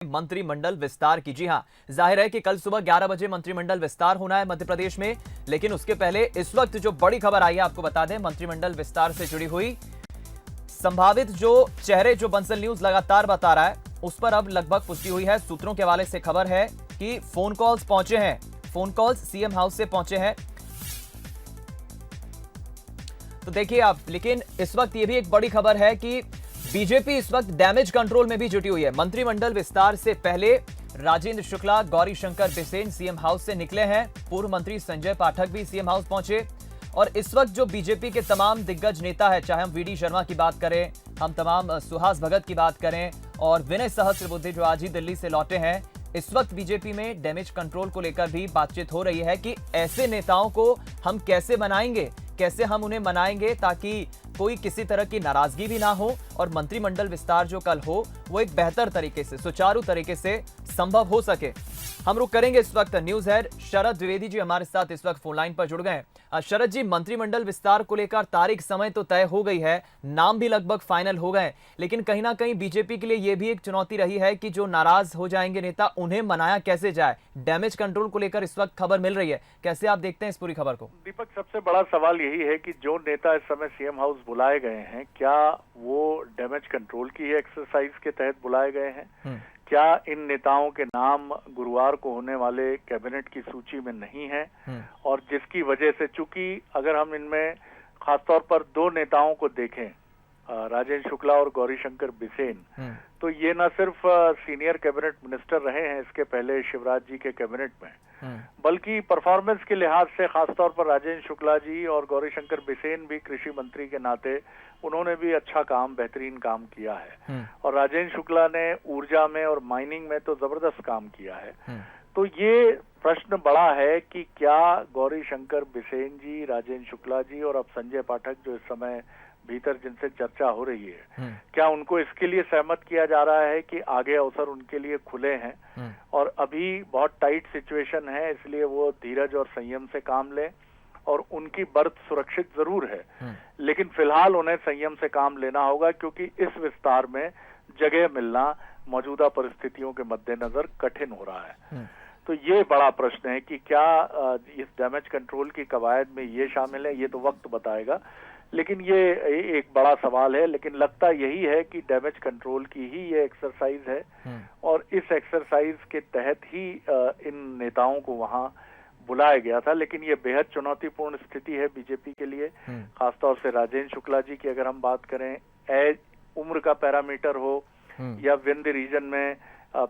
मंत्रिमंडल विस्तार की। जी हां, जाहिर है कि कल सुबह 11 बजे मंत्रिमंडल विस्तार होना है मध्य प्रदेश में, लेकिन उसके पहले इस वक्त जो बड़ी खबर आई है आपको बता दें, मंत्रिमंडल विस्तार से जुड़ी हुई संभावित जो चेहरे जो बंसल न्यूज लगातार बता रहा है उस पर अब लगभग पुष्टि हुई है। सूत्रों के हवाले से खबर है कि फोन कॉल्स पहुंचे हैं, फोन कॉल्स सीएम हाउस से पहुंचे हैं। तो देखिए आप, लेकिन इस वक्त यह भी एक बड़ी खबर है कि बीजेपी इस वक्त डैमेज कंट्रोल में भी जुटी हुई है। मंत्रिमंडल विस्तार से पहले राजेंद्र शुक्ला, गौरीशंकर बिसेन सीएम हाउस से निकले हैं। पूर्व मंत्री संजय पाठक भी सीएम हाउस पहुंचे और इस वक्त जो बीजेपी के तमाम दिग्गज नेता है, चाहे हम वीडी शर्मा की बात करें, हम तमाम सुहास भगत की बात करें और विनय सहस्त्रबुद्धे जो आज ही दिल्ली से लौटे हैं, इस वक्त बीजेपी में डैमेज कंट्रोल को लेकर भी बातचीत हो रही है कि ऐसे नेताओं को हम कैसे बनाएंगे, कैसे हम उन्हें मनाएंगे ताकि कोई किसी तरह की नाराजगी भी ना हो और मंत्रिमंडल विस्तार जो कल हो वो एक बेहतर तरीके से, सुचारू तरीके से संभव हो सके। हम रुक करेंगे इस वक्त न्यूज हेड शरद द्विवेदी जी हमारे साथ इस वक्त फोन लाइन पर जुड़ गए हैं। शरद जी, मंत्रिमंडल विस्तार को लेकर तारीख समय तो तय हो गई है, नाम भी लगभग फाइनल हो गए, लेकिन कहीं ना कहीं बीजेपी के लिए यह भी एक चुनौती रही है कि जो नाराज हो जाएंगे नेता उन्हें मनाया कैसे जाए। डैमेज कंट्रोल को लेकर इस वक्त खबर मिल रही है, कैसे आप देखते हैं इस पूरी खबर को? दीपक, सबसे बड़ा सवाल यही है कि जो नेता इस समय सीएम हाउस बुलाए गए हैं, क्या वो डैमेज कंट्रोल की एक्सरसाइज के तहत बुलाए गए हैं? क्या इन नेताओं के नाम गुरुवार को होने वाले कैबिनेट की सूची में नहीं है? और जिसकी वजह से, चूंकि अगर हम इनमें खासतौर पर दो नेताओं को देखें, राजेंद्र शुक्ला और गौरीशंकर बिसेन, तो ये न सिर्फ सीनियर कैबिनेट मिनिस्टर रहे हैं इसके पहले शिवराज जी के कैबिनेट में, बल्कि परफॉर्मेंस के लिहाज से खासतौर पर राजेंद्र शुक्ला जी और गौरीशंकर बिसेन भी कृषि मंत्री के नाते उन्होंने भी अच्छा काम, बेहतरीन काम किया है। और राजेंद्र शुक्ला ने ऊर्जा में और माइनिंग में तो जबरदस्त काम किया है। तो ये प्रश्न बड़ा है कि क्या गौरीशंकर बिसेन जी, राजेंद्र शुक्ला जी और अब संजय पाठक जो इस समय भीतर जिनसे चर्चा हो रही है, क्या उनको इसके लिए सहमत किया जा रहा है कि आगे अवसर उनके लिए खुले हैं और अभी बहुत टाइट सिचुएशन है, इसलिए वो धीरज और संयम से काम लें और उनकी बर्थ सुरक्षित जरूर है, लेकिन फिलहाल उन्हें संयम से काम लेना होगा क्योंकि इस विस्तार में जगह मिलना मौजूदा परिस्थितियों के मद्देनजर कठिन हो रहा है। तो ये बड़ा प्रश्न है कि क्या इस डैमेज कंट्रोल की कवायद में ये शामिल है, ये तो वक्त बताएगा, लेकिन ये एक बड़ा सवाल है। लेकिन लगता यही है कि डैमेज कंट्रोल की ही ये एक्सरसाइज है और इस एक्सरसाइज के तहत ही इन नेताओं को वहां बुलाया गया था। लेकिन ये बेहद चुनौतीपूर्ण स्थिति है बीजेपी के लिए, खासतौर से राजेंद्र शुक्ला जी की अगर हम बात करें, एज, उम्र का पैरामीटर हो या विंध्य रीजन में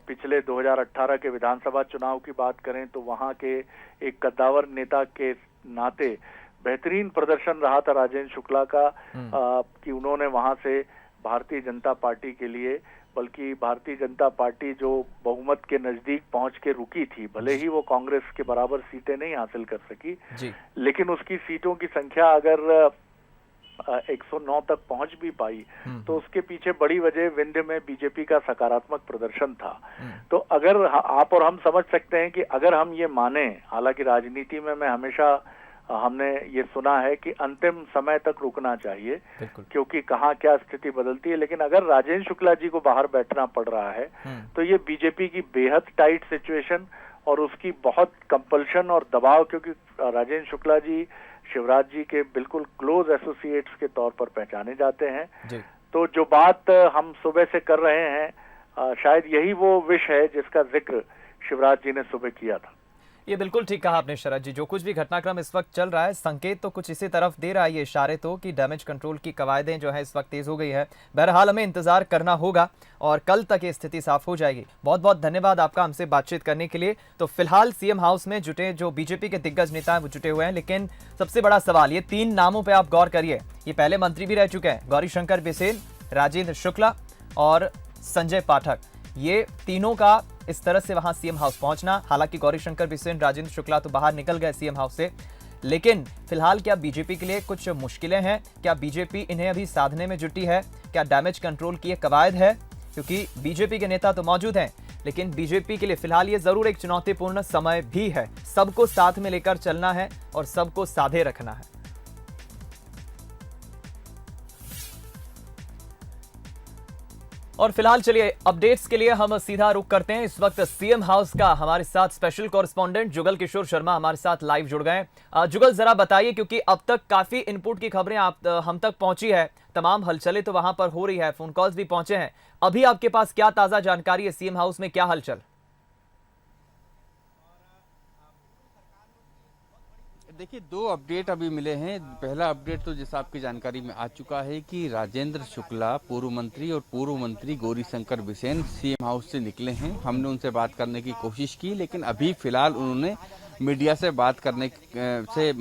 पिछले 2018 के विधानसभा चुनाव की बात करें तो वहां के एक कद्दावर नेता के नाते बेहतरीन प्रदर्शन रहा था राजेंद्र शुक्ला का, कि उन्होंने वहां से भारतीय जनता पार्टी के लिए, बल्कि भारतीय जनता पार्टी जो बहुमत के नजदीक पहुंच के रुकी थी, भले ही वो कांग्रेस के बराबर सीटें नहीं हासिल कर सकी, लेकिन उसकी सीटों की संख्या अगर 109 तक पहुंच भी पाई तो उसके पीछे बड़ी वजह विंध्य में बीजेपी का सकारात्मक प्रदर्शन था। तो अगर आप और हम समझ सकते हैं कि अगर हम ये माने, हालांकि राजनीति में मैं हमेशा हमने ये सुना है कि अंतिम समय तक रुकना चाहिए क्योंकि कहाँ क्या स्थिति बदलती है, लेकिन अगर राजेंद्र शुक्ला जी को बाहर बैठना पड़ रहा है तो ये बीजेपी की बेहद टाइट सिचुएशन और उसकी बहुत कंपल्शन और दबाव, क्योंकि राजेंद्र शुक्ला जी शिवराज जी के बिल्कुल क्लोज एसोसिएट्स के तौर पर पहचाने जाते हैं। तो जो बात हम सुबह से कर रहे हैं, शायद यही वो विष है जिसका जिक्र शिवराज जी ने सुबह किया था। ये बिल्कुल ठीक कहा आपने शरद जी, जो कुछ भी घटनाक्रम इस वक्त चल रहा है, संकेत तो कुछ इसी तरफ दे रहा है, ये इशारे तो कि डैमेज कंट्रोल की कवायदें जो है इस वक्त तेज हो गई है। बहरहाल हमें इंतजार करना होगा और कल तक ये स्थिति साफ हो जाएगी। बहुत बहुत धन्यवाद आपका हमसे बातचीत करने के लिए। तो फिलहाल सीएम हाउस में जुटे जो बीजेपी के दिग्गज नेता हैं वो जुटे हुए हैं, लेकिन सबसे बड़ा सवाल, ये तीन नामों पर आप गौर करिए, ये पहले मंत्री भी रह चुके हैं, गौरीशंकर बिसेन, राजेंद्र शुक्ला और संजय पाठक, ये तीनों का इस तरह से वहां सीएम हाउस पहुंचना। हालांकि गौरीशंकर बिसेन, राजेंद्र शुक्ला तो बाहर निकल गए सीएम हाउस से, लेकिन फिलहाल क्या बीजेपी के लिए कुछ मुश्किलें हैं? क्या बीजेपी इन्हें अभी साधने में जुटी है? क्या डैमेज कंट्रोल की एक कवायद है? क्योंकि बीजेपी के नेता तो मौजूद हैं, लेकिन बीजेपी के लिए फिलहाल ये जरूर एक चुनौतीपूर्ण समय भी है। सबको साथ में लेकर चलना है और सबको साधे रखना है। और फिलहाल चलिए अपडेट्स के लिए हम सीधा रुख करते हैं। इस वक्त सीएम हाउस का हमारे साथ स्पेशल कॉरेस्पॉन्डेंट जुगल किशोर शर्मा हमारे साथ लाइव जुड़ गए हैं। जुगल, जरा बताइए, क्योंकि अब तक काफी इनपुट की खबरें आप हम तक पहुंची है, तमाम हलचलें तो वहां पर हो रही है, फोन कॉल्स भी पहुंचे हैं। अभी आपके पास क्या ताजा जानकारी है, सीएम हाउस में क्या हलचल? देखिए, दो अपडेट अभी मिले हैं। पहला अपडेट तो जैसा आपकी जानकारी में आ चुका है कि राजेंद्र शुक्ला, पूर्व मंत्री, और पूर्व मंत्री गौरीशंकर बिसेन सीएम हाउस से निकले हैं। हमने उनसे बात करने की कोशिश की, लेकिन अभी फिलहाल उन्होंने मीडिया से बात करने से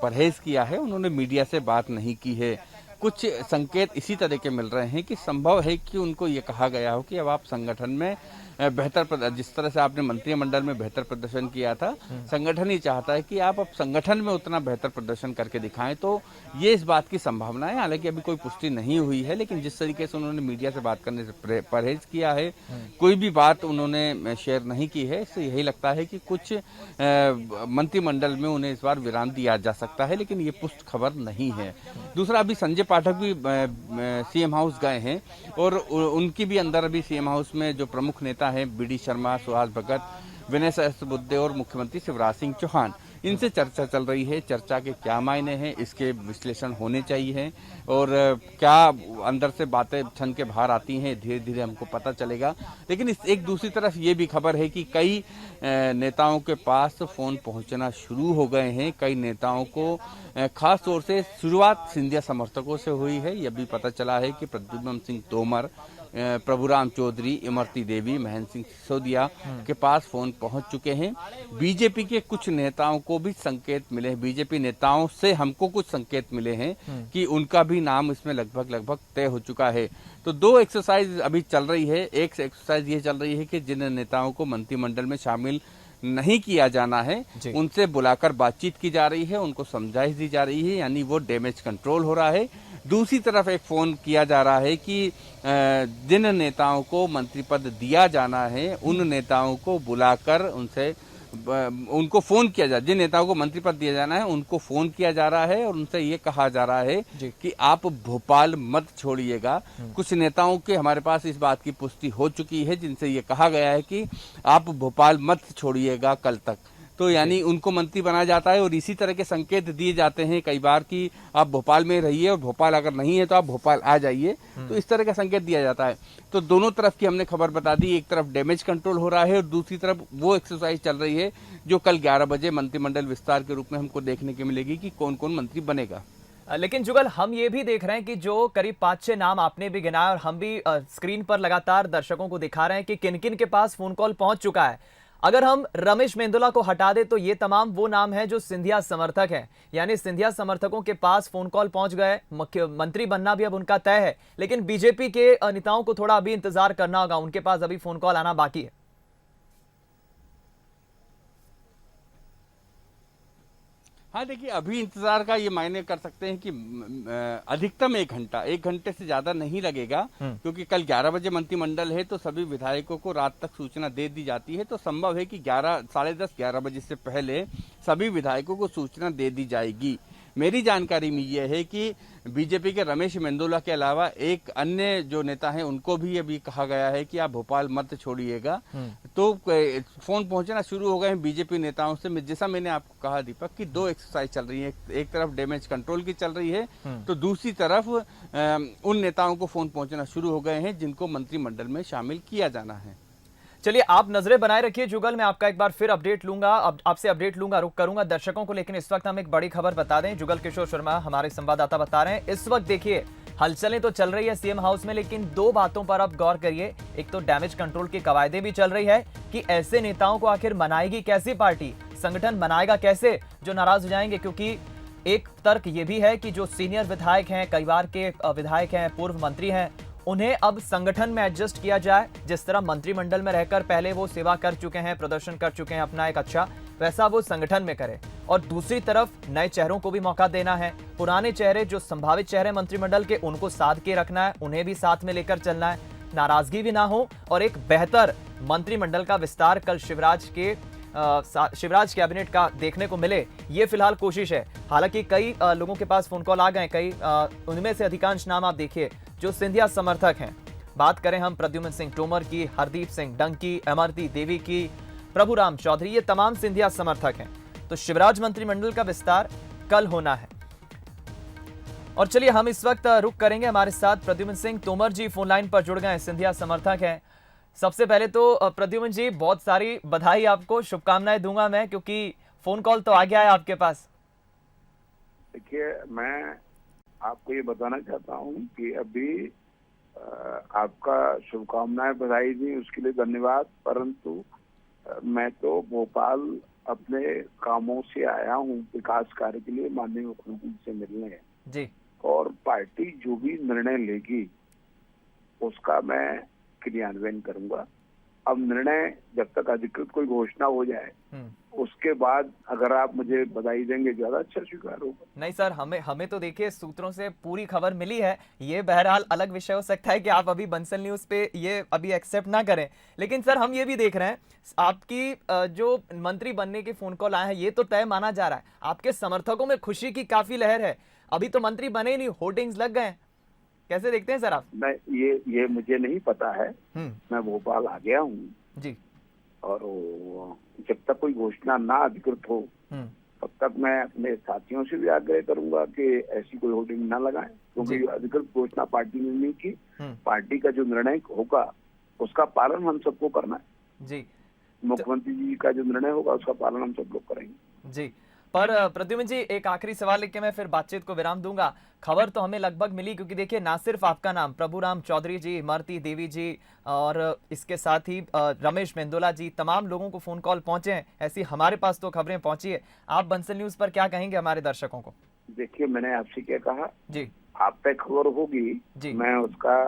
परहेज किया है। उन्होंने मीडिया से बात नहीं की है। कुछ संकेत इसी तरह के मिल रहे हैं कि संभव है कि उनको ये कहा गया हो कि अब आप संगठन में बेहतर, जिस तरह से आपने मंत्रिमंडल में बेहतर प्रदर्शन किया था, संगठन ही चाहता है कि आप अब संगठन में उतना बेहतर प्रदर्शन करके दिखाएं। तो ये इस बात की संभावना है, हालांकि अभी कोई पुष्टि नहीं हुई है, लेकिन जिस तरीके से उन्होंने मीडिया से बात करने से परहेज किया है, कोई भी बात उन्होंने शेयर नहीं की है, इससे यही लगता है कि कुछ मंत्रिमंडल में उन्हें इस बार विराम दिया जा सकता है, लेकिन ये पुष्ट खबर नहीं है। दूसरा, अभी संजय पाठक भी सीएम हाउस गए हैं और उनकी भी अंदर अभी सीएम हाउस में जो प्रमुख नेता हैं, बीडी शर्मा, सुहास भगत, विनय सहस्त्रबुद्धे और मुख्यमंत्री शिवराज सिंह चौहान, इनसे चर्चा चल रही है। चर्चा के क्या मायने हैं, इसके विश्लेषण होने चाहिए, और क्या अंदर से बातें छन के बाहर आती हैं, धीरे धीरे हमको पता चलेगा। लेकिन एक दूसरी तरफ ये भी खबर है कि कई नेताओं के पास फोन पहुंचना शुरू हो गए हैं। कई नेताओं को खास तौर से शुरुआत सिंधिया समर्थकों से हुई है। यह भी पता चला है कि प्रद्युम्न सिंह तोमर, प्रभुराम चौधरी, इमरती देवी, महेंद्र सिंह सिसोदिया के पास फोन पहुंच चुके हैं। बीजेपी के कुछ नेताओं को भी संकेत मिले हैं, बीजेपी नेताओं से हमको कुछ संकेत मिले हैं कि उनका भी नाम इसमें लगभग तय हो चुका है। तो दो एक्सरसाइज अभी चल रही है। एक एक्सरसाइज ये चल रही है कि जिन नेताओं को मंत्रिमंडल में शामिल नहीं किया जाना है, उनसे बुलाकर बातचीत की जा रही है, उनको समझाइश दी जा रही है, यानी वो डैमेज कंट्रोल हो रहा है। दूसरी तरफ एक फोन किया जा रहा है कि जिन नेताओं को मंत्री पद दिया जाना है, उन नेताओं को बुलाकर उनको फोन किया जा, जिन नेताओं को मंत्री पद दिया जाना है उनको फोन किया जा रहा है और उनसे ये कहा जा रहा है कि आप भोपाल मत छोड़िएगा। कुछ नेताओं के हमारे पास इस बात की पुष्टि हो चुकी है, जिनसे ये कहा गया है कि आप भोपाल मत छोड़िएगा कल तक। तो यानी उनको मंत्री बनाया जाता है, और इसी तरह के संकेत दिए जाते हैं कई बार कि आप भोपाल में रहिए, और भोपाल अगर नहीं है तो आप भोपाल आ जाइए। तो इस तरह का संकेत दिया जाता है। तो दोनों तरफ की हमने खबर बता दी। एक तरफ डैमेज कंट्रोल हो रहा है, और दूसरी तरफ वो एक्सरसाइज चल रही है जो कल 11 बजे मंत्रिमंडल विस्तार के रूप में हमको देखने को मिलेगी कि कौन कौन मंत्री बनेगा। लेकिन जुगल, हम ये भी देख रहे हैं कि जो करीब 5-6 नाम आपने भी गिनाया, और हम भी स्क्रीन पर लगातार दर्शकों को दिखा रहे हैं कि किन किन के पास फोन कॉल पहुंच चुका है। अगर हम रमेश मेंदोला को हटा दें तो ये तमाम वो नाम हैं जो सिंधिया समर्थक हैं, यानी सिंधिया समर्थकों के पास फोन कॉल पहुंच गए। मुख्यमंत्री बनना भी अब उनका तय है, लेकिन बीजेपी के नेताओं को थोड़ा अभी इंतजार करना होगा, उनके पास अभी फोन कॉल आना बाकी है। हाँ, देखिए, अभी इंतजार का ये मायने कर सकते हैं कि अधिकतम 1 घंटा, 1 घंटे से ज्यादा नहीं लगेगा, क्योंकि कल 11 बजे मंत्रिमंडल है, तो सभी विधायकों को रात तक सूचना दे दी जाती है। तो संभव है कि 10:30-11 बजे से पहले सभी विधायकों को सूचना दे दी जाएगी। मेरी जानकारी में यह है कि बीजेपी के रमेश मेंदोला के अलावा एक अन्य जो नेता हैं, उनको भी अभी कहा गया है कि आप भोपाल मत छोड़िएगा। तो फोन पहुंचना शुरू हो गए हैं बीजेपी नेताओं से। जैसा मैंने आपको कहा दीपक, कि दो एक्सरसाइज चल रही है। एक तरफ डैमेज कंट्रोल की चल रही है, तो दूसरी तरफ उन नेताओं को फोन पहुंचना शुरू हो गए हैं जिनको मंत्रिमंडल में शामिल किया जाना है। चलिए, आप नजरें बनाए रखिए जुगल, मैं आपका एक बार फिर अपडेट लूंगा, आपसे अपडेट लूंगा, रुक करूंगा दर्शकों को। लेकिन इस वक्त हम एक बड़ी खबर बता दें, जुगल किशोर शर्मा हमारे संवाददाता बता रहे हैं। इस वक्त देखिए, हलचलें तो चल रही है सीएम हाउस में, लेकिन दो बातों पर आप गौर करिए। एक तो डैमेज कंट्रोल की कवायदें भी चल रही है कि ऐसे नेताओं को आखिर मनाएगी कैसी पार्टी, संगठन बनाएगा कैसे जो नाराज हो जाएंगे। क्योंकि एक तर्क ये भी है कि जो सीनियर विधायक हैं, कई बार के विधायक हैं, पूर्व मंत्री हैं, उन्हें अब संगठन में एडजस्ट किया जाए। जिस तरह मंत्रिमंडल में रहकर पहले वो सेवा कर चुके हैं, प्रदर्शन कर चुके हैं अपना एक अच्छा, वैसा वो संगठन में करे। और दूसरी तरफ नए चेहरों को भी मौका देना है। पुराने चेहरे, जो संभावित चेहरे मंत्रिमंडल के, उनको साथ के रखना है, उन्हें भी साथ में लेकर चलना है, नाराजगी भी ना हो, और एक बेहतर मंत्रिमंडल का विस्तार कल शिवराज कैबिनेट का देखने को मिले, ये फिलहाल कोशिश है। हालांकि कई लोगों के पास फोन कॉल आ गए, कई उनमें से अधिकांश नाम आप देखिए जो सिंधिया समर्थक हैं, बात करें हम प्रद्युम्न सिंह तोमर की, हरदीप सिंह डंग की, इमरती देवी की, प्रभुराम चौधरी, ये तमाम सिंधिया समर्थक हैं। तो शिवराज मंत्रिमंडल का विस्तार कल होना है। और चलिए हम इस वक्त रुक करेंगे, हमारे साथ प्रद्युम्न सिंह तोमर जी फोन लाइन पर जुड़ गए, सिंधिया समर्थक हैं। सबसे पहले तो प्रद्युम्न जी बहुत सारी बधाई आपको, शुभकामनाएं दूंगा मैं, क्योंकि फोन कॉल तो आ गया है आपके पास। देखिए, मैं आपको ये बताना चाहता हूँ कि अभी आपका शुभकामनाएं बधाई दी, उसके लिए धन्यवाद। परंतु मैं तो भोपाल अपने कामों से आया हूँ, विकास कार्य के लिए माननीय मुख्यमंत्री से मिलने जी। और पार्टी जो भी निर्णय लेगी उसका मैं क्रियान्वयन करूंगा। अब निर्णय जब तक अधिकृत कोई घोषणा हो जाए उसके बाद अगर आप मुझे बधाई देंगे ज्यादा अच्छा स्वीकार होगा। नहीं सर, हमें तो देखिए सूत्रों से पूरी खबर मिली है। ये बहरहाल अलग विषय हो सकता है कि आप अभी बंसल न्यूज पे ये अभी एक्सेप्ट ना करें, लेकिन सर हम ये भी देख रहे हैं आपकी जो मंत्री बनने के फोन कॉल आए हैं ये तो तय माना जा रहा है। आपके समर्थकों में खुशी की काफी लहर है। अभी तो मंत्री बने ही नहीं, होर्डिंग्स लग गए। कैसे देखते हैं सर आप? मैं ये मुझे नहीं पता है। मैं भोपाल आ गया हूँ जी, और जब तक कोई घोषणा ना अधिकृत हो तब तक मैं अपने साथियों से भी आग्रह करूंगा कि ऐसी कोई होर्डिंग ना लगाएं, क्योंकि अधिकृत घोषणा पार्टी ने नहीं की। पार्टी का जो निर्णय होगा उसका पालन हम सबको करना है जी। मुख्यमंत्री जी का जो निर्णय होगा उसका पालन हम सब लोग करेंगे जी। पर प्रद्युम्न जी एक आखिरी सवाल लेके मैं फिर बातचीत को विराम दूंगा। खबर तो हमें लगभग मिली, क्योंकि देखिए ना सिर्फ आपका नाम, प्रभुराम चौधरी जी, इमरती देवी जी और इसके साथ ही रमेश मेंदोला जी, तमाम लोगों को फोन कॉल पहुंचे हैं। ऐसी हमारे पास तो खबरें पहुंची है। आप बंसल न्यूज पर क्या कहेंगे हमारे दर्शकों को? देखिए, मैंने आपसे क्या कहा जी, आप पे खबर होगी जी, मैं उसका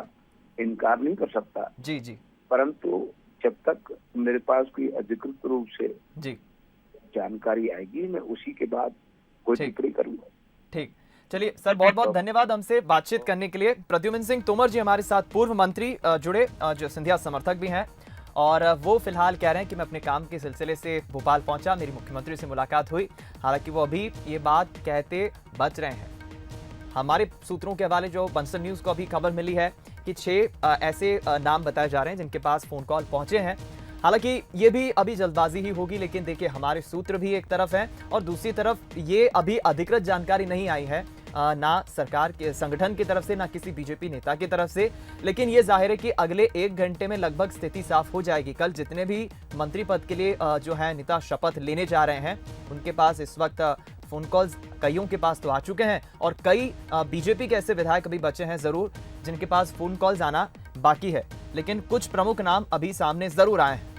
इनकार नहीं कर सकता। जी जी, परंतु जब तक मेरे पास कोई अधिकृत रूप से जी जानकारी आएगी मैं उसी के बाद कोई टिप्पणी करूंगा। ठीक, चलिए सर बहुत बहुत धन्यवाद हमसे बातचीत करने के लिए। प्रद्युम्न सिंह तोमर जी हमारे साथ पूर्व मंत्री जुड़े, जो सिंधिया समर्थक भी हैं, और वो फिलहाल कह रहे हैं कि मैं अपने काम के सिलसिले से भोपाल पहुंचा, मेरी मुख्यमंत्री से मुलाकात हुई। हालांकि वो अभी ये बात कहते बच रहे हैं। हमारे सूत्रों के हवाले जो बंसल न्यूज को अभी खबर मिली है कि 6 ऐसे नाम बताए जा रहे हैं जिनके पास फोन कॉल पहुंचे हैं। हालांकि ये भी अभी जल्दबाजी ही होगी, लेकिन देखिए हमारे सूत्र भी एक तरफ हैं और दूसरी तरफ ये अभी अधिकृत जानकारी नहीं आई है, ना सरकार के संगठन की तरफ से, ना किसी बीजेपी नेता की तरफ से। लेकिन ये जाहिर है कि अगले 1 घंटे में लगभग स्थिति साफ हो जाएगी। कल जितने भी मंत्री पद के लिए जो है नेता शपथ लेने जा रहे हैं उनके पास इस वक्त फोन कॉल्स कईयों के पास तो आ चुके हैं, और कई बीजेपी के ऐसे विधायक अभी बचे हैं जरूर जिनके पास फोन कॉल्स आना बाकी है। लेकिन कुछ प्रमुख नाम अभी सामने जरूर आए हैं।